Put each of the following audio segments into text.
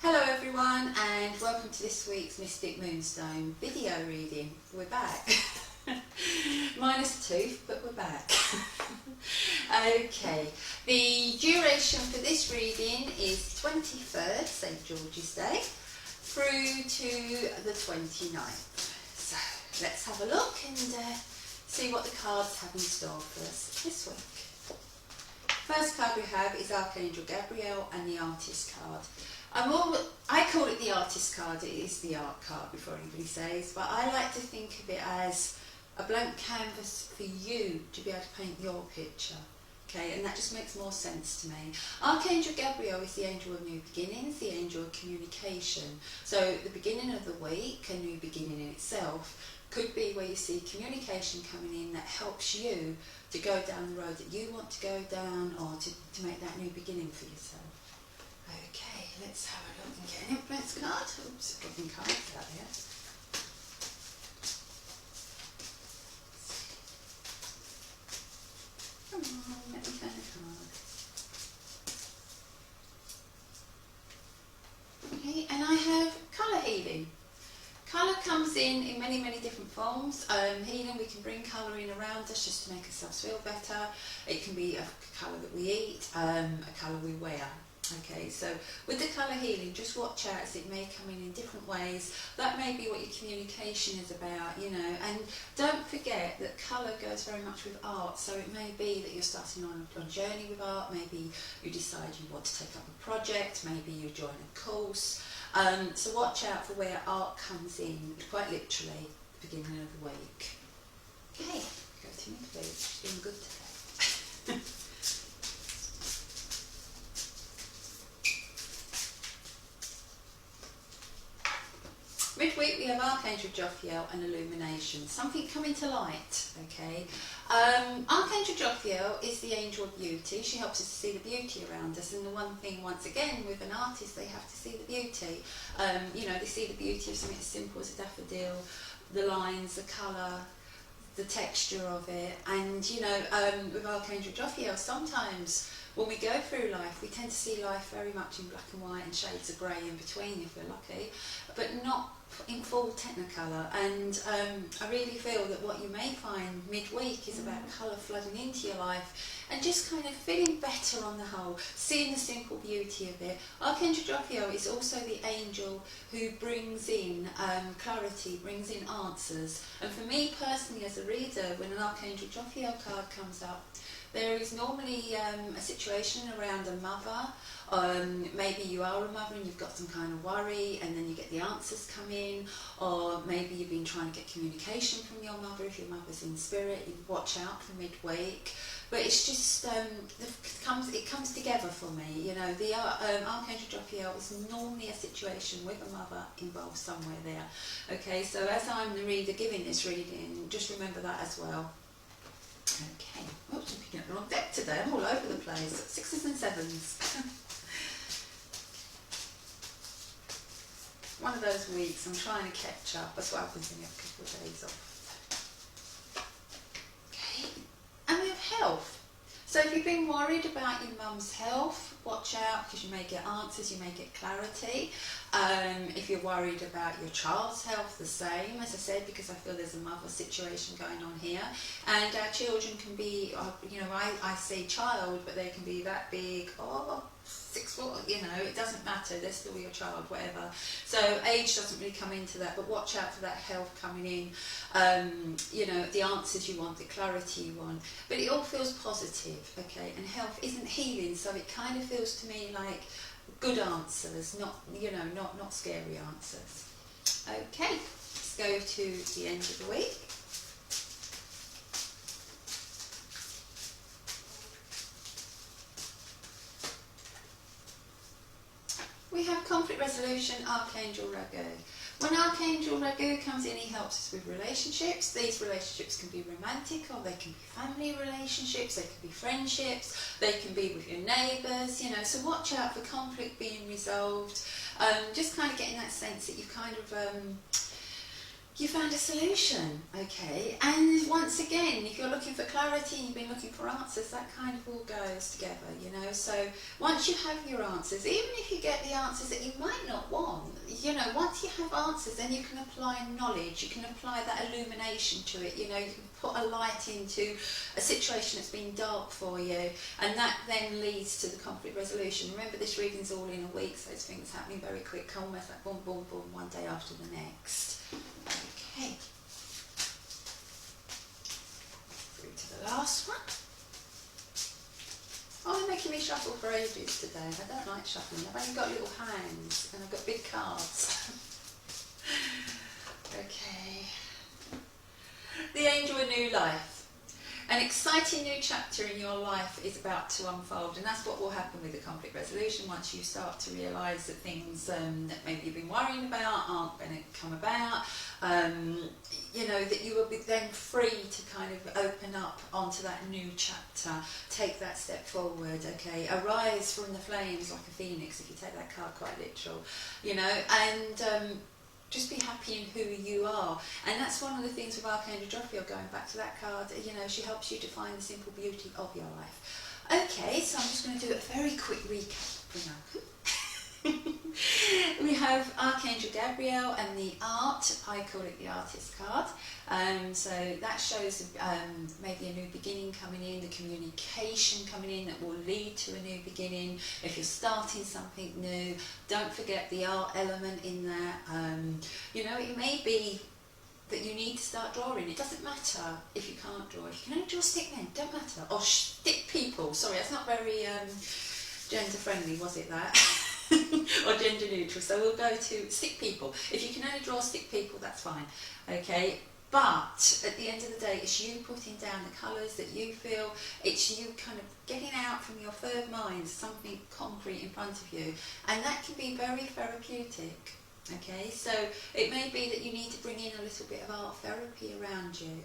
Hello everyone, and welcome to this week's Mystic Moonstone video reading. We're back. Minus a tooth, but we're back. Okay, the duration for this reading is 23rd, St George's Day, through to the 29th. So let's have a look and see what the cards have in store for us this week. First card we have is Archangel Gabriel and the Artist card. I call it the Artist card, it is the art card before anybody says, but I like to think of it as a blank canvas for you to be able to paint your picture. Okay, and that just makes more sense to me. Archangel Gabriel is the angel of new beginnings, the angel of communication. So the beginning of the week, a new beginning in itself, could be where you see communication coming in that helps you to go down the road that you want to go down, or to make that new beginning for yourself. Okay, let's have a look and get an influence card. Oops, dropping cards out here. Come on, let me turn the card. Okay, and I have colour healing. Colour comes in many different forms. Healing, we can bring colour in around us just to make ourselves feel better. It can be a colour that we eat, a colour we wear. Okay, so with the colour healing, just watch out as it may come in different ways. That may be what your communication is about, you know, and don't forget that colour goes very much with art. So it may be that you're starting on a journey with art, maybe you decide you want to take up a project, maybe you join a course. So watch out for where art comes in, quite literally, at the beginning of the week. Okay, go to me please, she's doing good today. Midweek we have Archangel Jophiel and Illumination, something coming to light, okay. Archangel Jophiel is the angel of beauty. She helps us to see the beauty around us, and the one thing, once again, with an artist, they have to see the beauty. You know, they see the beauty of something as simple as a daffodil, the lines, the colour, the texture of it, and you know, with Archangel Jophiel, sometimes when we go through life, we tend to see life very much in black and white and shades of grey in between if we're lucky, but not in full technicolor. And I really feel that what you may find midweek is about colour flooding into your life and just kind of feeling better on the whole, seeing the simple beauty of it. Archangel Jophiel is also the angel who brings in clarity, brings in answers. And for me personally as a reader, when an Archangel Jophiel card comes up, there is normally a situation around a mother. Maybe you are a mother and you've got some kind of worry, and then you get the answers come in, or maybe you've been trying to get communication from your mother. If your mother's in spirit, you watch out for midweek. But it's just it comes together for me. You know, the Archangel Jophiel is normally a situation with a mother involved somewhere there. Okay, so as I'm the reader giving this reading, just remember that as well. Okay, oops, I'm picking up the wrong deck today, I'm all over the place. Sixes and sevens. One of those weeks, I'm trying to catch up. That's what happens when you have a couple of days off. Okay, and we have health. So if you've been worried about your mum's health, watch out, because you may get answers, you may get clarity. If you're worried about your child's health, the same, as I said, because I feel there's a mother situation going on here. And our children can be, you know, I say child, but they can be that big, 6 foot, you know, it doesn't matter, they're still your child, whatever. So age doesn't really come into that, but watch out for that health coming in, you know, the answers you want, the clarity you want. But it all feels positive, okay, and health isn't healing, so it kind of feels to me like good answers, not, you know, not scary answers. Okay, let's go to the end of the week. We have conflict resolution, Archangel Ragu. When Archangel Ragu comes in, he helps us with relationships. These relationships can be romantic, or they can be family relationships, they can be friendships, they can be with your neighbours, you know, so watch out for conflict being resolved. Just kind of getting that sense that you've kind of you found a solution, okay? And once again, if you're looking for clarity and you've been looking for answers, that kind of all goes together, you know? So once you have your answers, even if you get the answers that you might not want, you know, once you have answers, then you can apply knowledge, you can apply that illumination to it, you know, you can put a light into a situation that's been dark for you, and that then leads to the conflict resolution. Remember, this reading's all in a week, so it's things happening very quick, almost like boom, boom, boom, one day after the next. Okay, through to the last one. Oh, they're making me shuffle for ages today. I don't like shuffling. I've only got little hands and I've got big cards. Okay. The Angel of New Life. An exciting new chapter in your life is about to unfold, and that's what will happen with the conflict resolution once you start to realise that things that maybe you've been worrying about aren't going to come about. You know, that you will be then free to kind of open up onto that new chapter, take that step forward, okay, arise from the flames like a phoenix, if you take that card quite literal, you know, and just be happy in who you are. And that's one of the things with Archangel Jophiel, going back to that card, you know, she helps you to find the simple beauty of your life. Okay, so I'm just going to do a very quick recap. We have Archangel Gabriel and the art. I call it the artist card. So that shows maybe a new beginning coming in, the communication coming in that will lead to a new beginning. If you're starting something new, don't forget the art element in there. You know, it may be that you need to start drawing. It doesn't matter if you can't draw. If you can only draw stick men, don't matter. Or stick people. Sorry, that's not very gender friendly, was it that? Or gender neutral. So we'll go to stick people. If you can only draw stick people, that's fine. Okay. But at the end of the day, it's you putting down the colours that you feel, it's you kind of getting out from your third mind something concrete in front of you, and that can be very therapeutic. Okay, so it may be that you need to bring in a little bit of art therapy around you.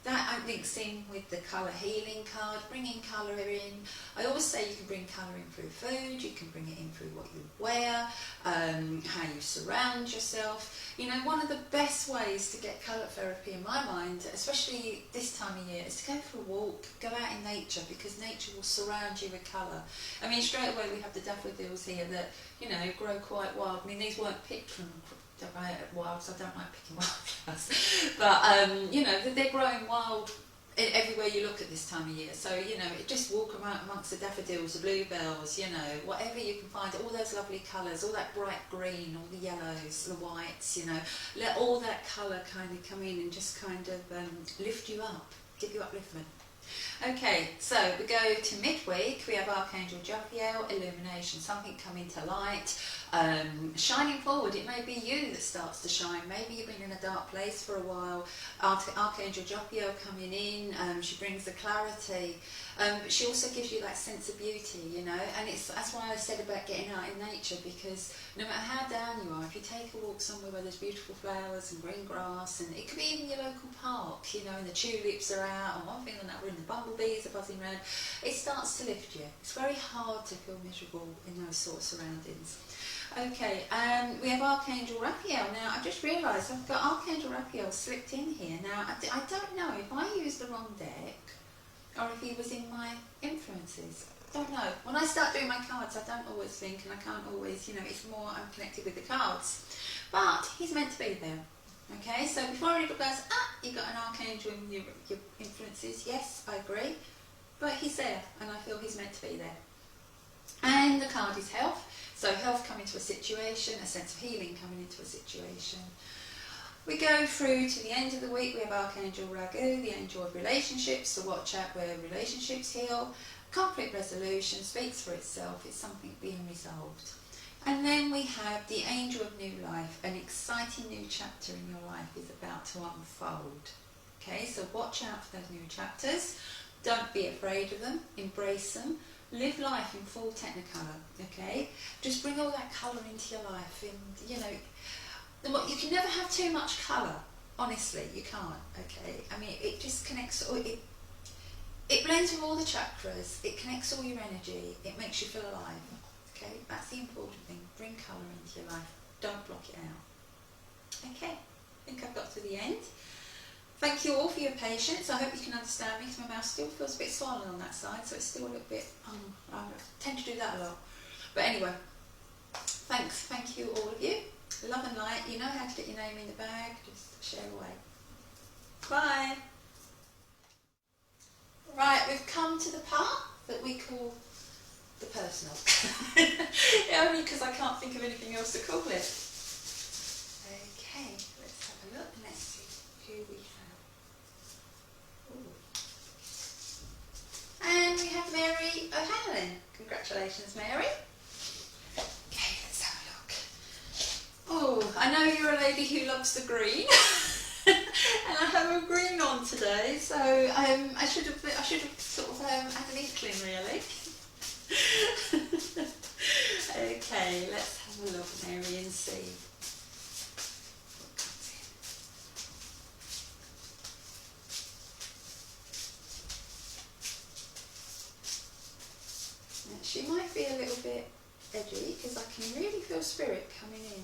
That links in with the colour healing card, bringing colour in. I always say you can bring colour in through food, you can bring it in through what you wear, how you surround yourself. You know, one of the best ways to get colour therapy in my mind, especially this time of year, is to go for a walk, go out in nature, because nature will surround you with colour. I mean, straight away we have the daffodils here that, you know, grow quite wild. I mean, these weren't picked from wild, so I don't like picking wildflowers, but you know, they're growing wild everywhere you look at this time of year. So, you know, just walk around amongst the daffodils, the bluebells, you know, whatever you can find, all those lovely colours, all that bright green, all the yellows, the whites, you know, let all that colour kind of come in and just kind of lift you up, give you upliftment. Okay, so we go to midweek. We have Archangel Jophiel, illumination, something coming to light, shining forward. It may be you that starts to shine. Maybe you've been in a dark place for a while. Archangel Jophiel coming in, she brings the clarity, but she also gives you that sense of beauty, you know, and that's why I said about getting out in nature, because no matter how down you are, if you take a walk somewhere where there's beautiful flowers and green grass, and it could be even your local park, you know, and the tulips are out, and one thing or another, and the bumblebees are buzzing around, it starts to lift you. It's very hard to feel miserable in those sort of surroundings. Okay, we have Archangel Raphael. Now, I've just realised I've got Archangel Raphael slipped in here. Now, I don't know if I used the wrong deck or if he was in my influences. Don't know. When I start doing my cards, I don't always think, and I can't always, you know, it's more I'm connected with the cards. But he's meant to be there. Okay, so before anybody goes, you got an Archangel in your influences, yes, I agree. But he's there, and I feel he's meant to be there. And the card is health. So health coming to a situation, a sense of healing coming into a situation. We go through to the end of the week. We have Archangel Ragu, the angel of relationships. So watch out where relationships heal. Conflict resolution speaks for itself. It's something being resolved. And then we have the angel of new life. An exciting new chapter in your life is about to unfold. Okay, so watch out for those new chapters. Don't be afraid of them. Embrace them. Live life in full technicolor, okay? Just bring all that colour into your life, and you know, you can never have too much colour. Honestly, you can't, okay? I mean, it just connects, it blends with all the chakras, it connects all your energy, it makes you feel alive, okay? That's the important thing. Bring colour into your life. Don't block it out. Okay. think I've got to the end. Thank you all for your patience. I hope you can understand me because my mouth still feels a bit swollen on that side, so it's still a little bit, I tend to do that a lot. But anyway, thank you all of you. Love and light. You know how to get your name in the bag, just share away. Bye. Right, we've come to the part that we call the personal. Only because I can't think of anything else to call it. Okay, let's have a look and let's see who we have. Ooh. And we have Mary O'Hanlon. Congratulations, Mary. Okay, let's have a look. Oh, I know you're a lady who loves the green. And I have a green on today, so I should have sort of had an inkling really. Okay, let's have a look, Mary, and see. Now, she might be a little bit edgy because I can really feel spirit coming in.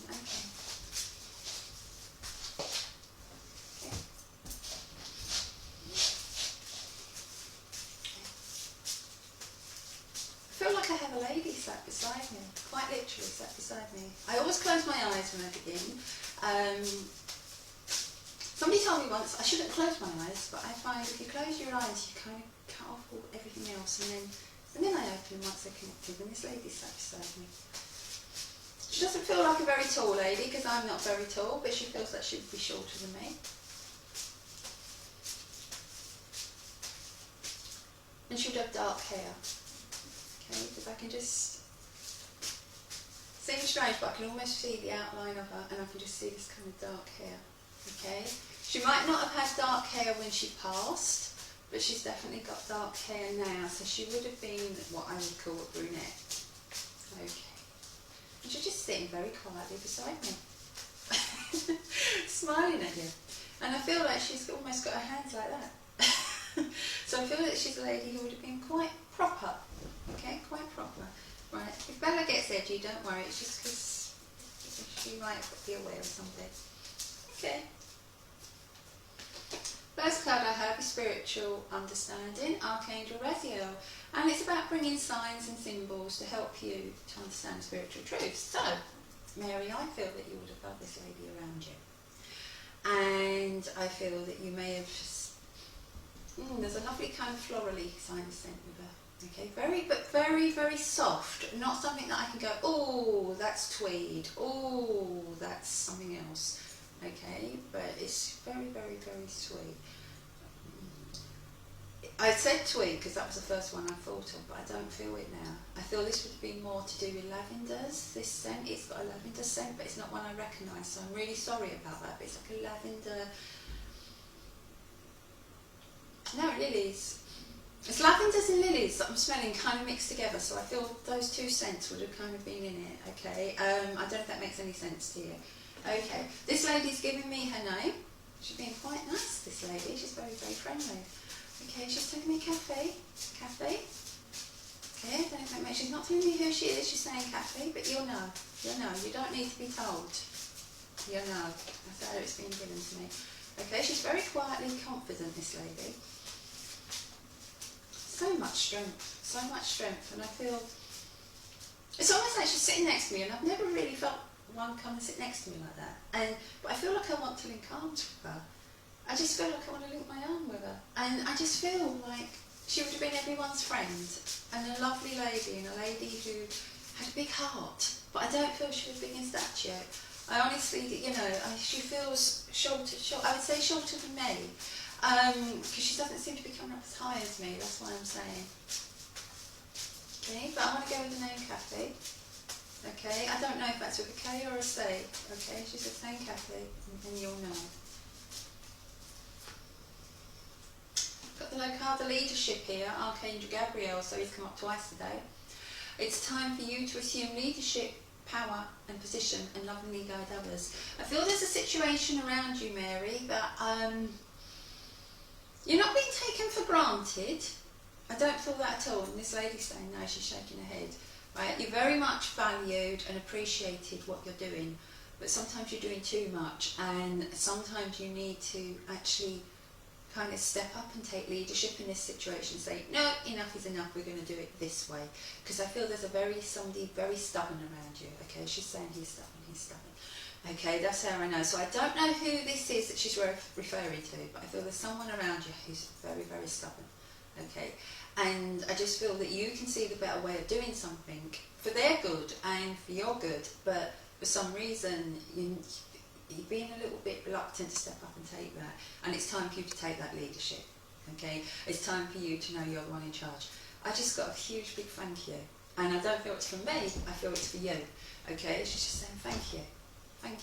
Okay. I feel like I have a lady sat beside me, quite literally sat beside me. I always close my eyes when I begin. Somebody told me once I shouldn't close my eyes, but I find if you close your eyes, you kind of cut off everything else, and then I open them once they're connected. And this lady sat beside me. She doesn't feel like a very tall lady because I'm not very tall, but she feels like she would be shorter than me. And she would have dark hair. Okay, because I can just, seems strange, but I can almost see the outline of her, and I can just see this kind of dark hair. Okay, she might not have had dark hair when she passed, but she's definitely got dark hair now, so she would have been what I would call a brunette. Okay, and she's just sitting very quietly beside me, smiling at you, and I feel like she's almost got her hands like that. So I feel that she's a lady who would have been quite proper. Okay, quite proper. Right, if Bella gets edgy, don't worry, it's just because she might be aware of something. Okay. First card I have is Spiritual Understanding, Archangel Raziel, and it's about bringing signs and symbols to help you to understand spiritual truths. So, Mary, I feel that you would have got this lady around you, and I feel that you may have there's a lovely kind of florally kind of scent with her. Okay, very, very soft. Not something that I can go, oh, that's tweed. Oh, that's something else. Okay, but it's very, very, very sweet. I said tweed because that was the first one I thought of, but I don't feel it now. I feel this would be more to do with lavenders, this scent. It's got a lavender scent, but it's not one I recognise, so I'm really sorry about that, but it's like a lavender. No, lilies. It's lavenders and lilies that I'm smelling kind of mixed together, so I feel those two scents would have kind of been in it, okay? I don't know if that makes any sense to you. Okay, this lady's giving me her name. She's being quite nice, this lady. She's very, very friendly. Okay, she's telling me Kathy. Kathy. Okay, I don't know if that makes, she's not telling me who she is, she's saying Kathy, but you'll know. You'll know. You don't need to be told. You'll know. That's how it's been given to me. Okay, she's very quietly confident, this lady. So much strength, and I feel it's almost like she's sitting next to me, and I've never really felt one come and sit next to me like that. But I feel like I want to link arms with her. I just feel like I want to link my arm with her, and I just feel like she would have been everyone's friend, and a lovely lady, and a lady who had a big heart. But I don't feel she was big in stature. I honestly, she feels shorter. I would say shorter than me. Because she doesn't seem to be coming up as high as me, that's what I'm saying. Okay, but I want to go with the name Kathy. Okay, I don't know if that's with a K or a C. Okay, she's just saying Kathy, and you'll know. Got the card of leadership here, Archangel Gabriel, so he's come up twice today. It's time for you to assume leadership, power and position, and lovingly guide others. I feel there's a situation around you, Mary, that you're not being taken for granted. I don't feel that at all. And this lady's saying no, she's shaking her head. Right? You're very much valued and appreciated what you're doing. but sometimes you're doing too much, and sometimes you need to actually kind of step up and take leadership in this situation and say, no, enough is enough, we're going to do it this way. Because I feel there's somebody very stubborn around you. Okay, she's saying he's stubborn. Okay, that's how I know. So I don't know who this is that she's referring to, but I feel there's someone around you who's very, very stubborn. Okay, and I just feel that you can see the better way of doing something for their good and for your good, but for some reason you're being a little bit reluctant to step up and take that, and it's time for you to take that leadership. Okay, it's time for you to know you're the one in charge. I just got a huge big thank you, and I don't feel it's from me, I feel it's for you. Okay, she's just saying thank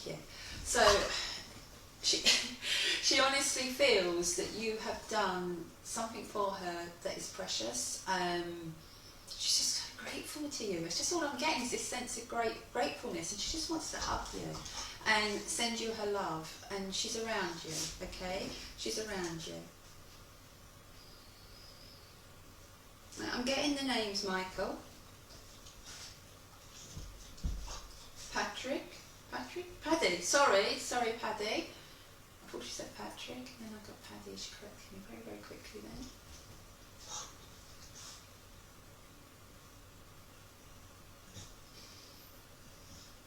you. So she honestly feels that you have done something for her that is precious. She's just grateful to you. It's just all I'm getting is this sense of gratefulness, and she just wants to hug you and send you her love, and she's around you. Okay, she's around you. I'm getting the names Michael, Paddy, sorry Paddy. I thought she said Patrick, and then I got Paddy. She corrected me very, very quickly then.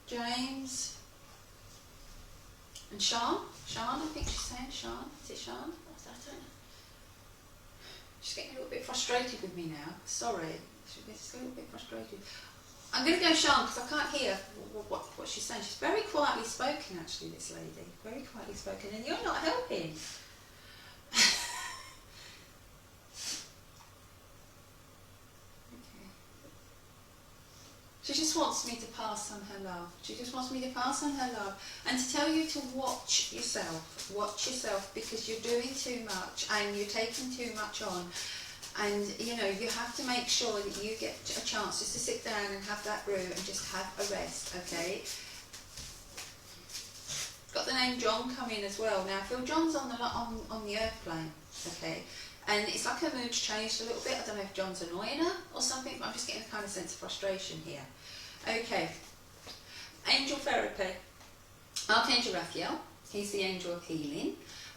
James and Sean, I think she's saying Sean. Is it Sean? I don't know. She's getting a little bit frustrated with me now. Sorry, she's a little bit frustrated. I'm going to go Sean because I can't hear what she's saying. She's very quietly spoken, actually, this lady. Very quietly spoken, and you're not helping. Okay. She just wants me to pass on her love. She just wants me to pass on her love and to tell you to watch yourself. Watch yourself, because you're doing too much and you're taking too much on. And you know, you have to make sure that you get a chance just to sit down and have that brew and just have a rest, okay? Got the name John coming as well. Now I feel John's on the earth plane, okay? And it's like her mood's changed a little bit. I don't know if John's annoying her or something, but I'm just getting a kind of sense of frustration here. Okay, angel therapy. Archangel Raphael, he's the angel of healing.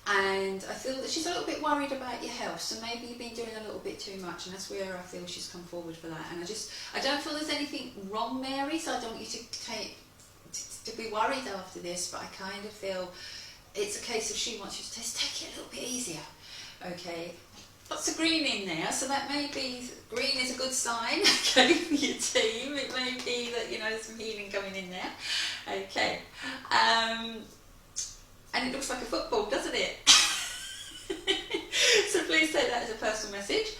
And I feel that she's a little bit worried about your health, so maybe you've been doing a little bit too much, and that's where I feel she's come forward for that. And I don't feel there's anything wrong, Mary, so I don't want you to be worried after this, but I kind of feel it's a case of she wants you to just take it a little bit easier, okay? Lots of green in there, so that may be, green is a good sign, okay, for your team. It may be that, you know, there's some healing coming in there, okay. And it looks like a football, doesn't it? So please take that as a personal message.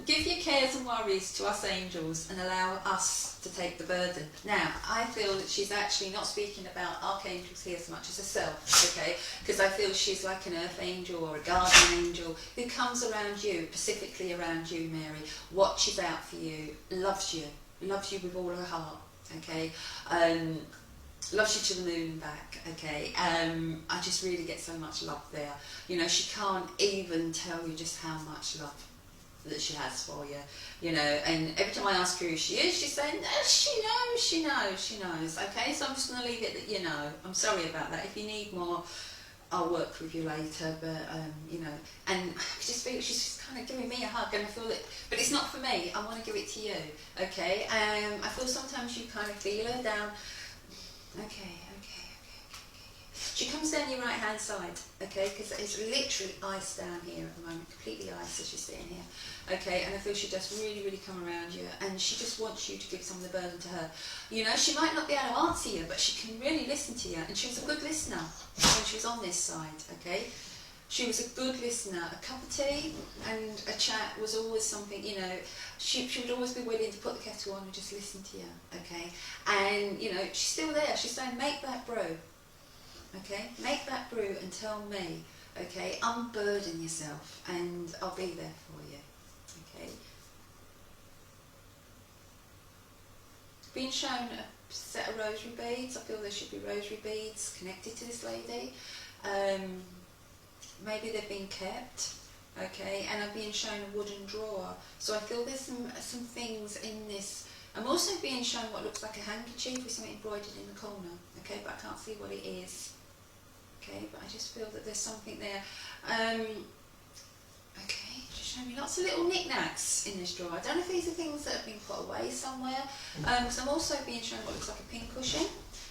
Give your cares and worries to us angels and allow us to take the burden. Now, I feel that she's actually not speaking about archangels here so much as herself, okay? Because I feel she's like an earth angel or a guardian angel who comes around you, specifically around you, Mary, watches out for you, loves you with all her heart, okay? Loves you to the moon and back, okay? I just really get so much love there. You know, she can't even tell you just how much love that she has for you, you know, and every time I ask her who she is, she's saying, oh, she knows, okay? So I'm just going to leave it that you know. I'm sorry about that. If you need more, I'll work with you later, but, you know, and I just feel she's just kind of giving me a hug, and I feel that, but it's not for me, I want to give it to you, okay? I feel sometimes you kind of feel her down. Okay. She comes down your right hand side, okay, because it's literally ice down here at the moment, completely ice as she's sitting here, okay, and I feel she does really, really come around you, and she just wants you to give some of the burden to her. You know, she might not be able to answer you, but she can really listen to you, and she was a good listener when she was on this side, okay. She was a good listener. A cup of tea and a chat was always something, you know, she would always be willing to put the kettle on and just listen to you, okay? And, you know, she's still there. She's saying, make that brew, okay? Make that brew and tell me, okay? Unburden yourself and I'll be there for you, okay? Being shown a set of rosary beads. I feel there should be rosary beads connected to this lady. Maybe they've been kept, okay, and I'm being shown a wooden drawer. So I feel there's some things in this. I'm also being shown what looks like a handkerchief with something embroidered in the corner, okay, but I can't see what it is. Okay, but I just feel that there's something there. Okay, just showing me lots of little knickknacks in this drawer. I don't know if these are things that have been put away somewhere. Because I'm also being shown what looks like a pin cushion.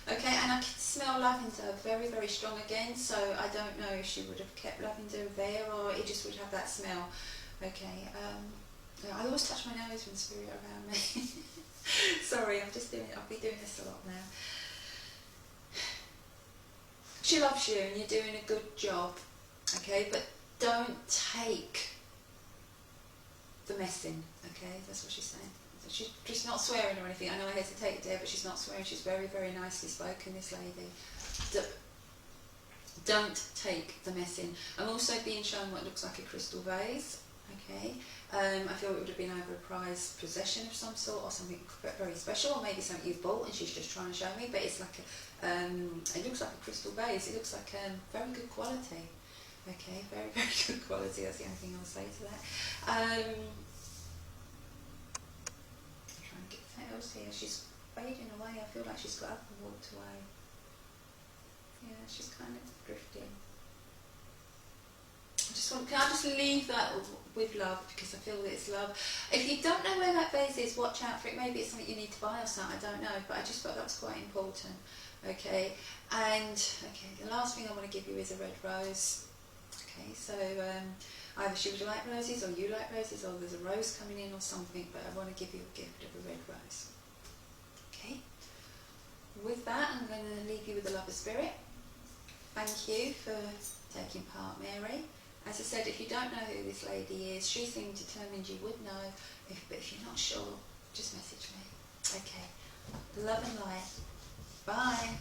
Okay, and I can smell lavender very, very strong again, so I don't know if she would have kept lavender there or it just would have that smell. Okay, I always touch my nose when spirit around me. Sorry, I'll be doing this a lot now. She loves you and you're doing a good job, okay, but don't take the messing, okay, that's what she's saying. She's not swearing or anything. I know I hesitate there, but she's not swearing. She's very, very nicely spoken, this lady. Don't take the messing. I'm also being shown what looks like a crystal vase, okay. I feel it would have been either a prized possession of some sort or something very special, or maybe something you've bought and she's just trying to show me, but it's like it looks like a crystal vase. It looks like very good quality. Okay, very, very good quality. That's the only thing I'll say to that. I'm trying to get tails here. She's fading away. I feel like she's got up and walked away. Yeah, she's kind of drifting. Can I just leave that with love, because I feel that it's love. If you don't know where that vase is, watch out for it. Maybe it's something you need to buy or something, I don't know, but I just thought that was quite important. Okay, and the last thing I want to give you is a red rose. Okay, so either she would like roses or you like roses, or there's a rose coming in or something, but I want to give you a gift of a red rose. Okay, with that I'm going to leave you with the love of spirit. Thank you for taking part, Mary. As I said, if you don't know who this lady is, she seemed determined you would know, but if you're not sure, just message me. Okay, love and light. Bye.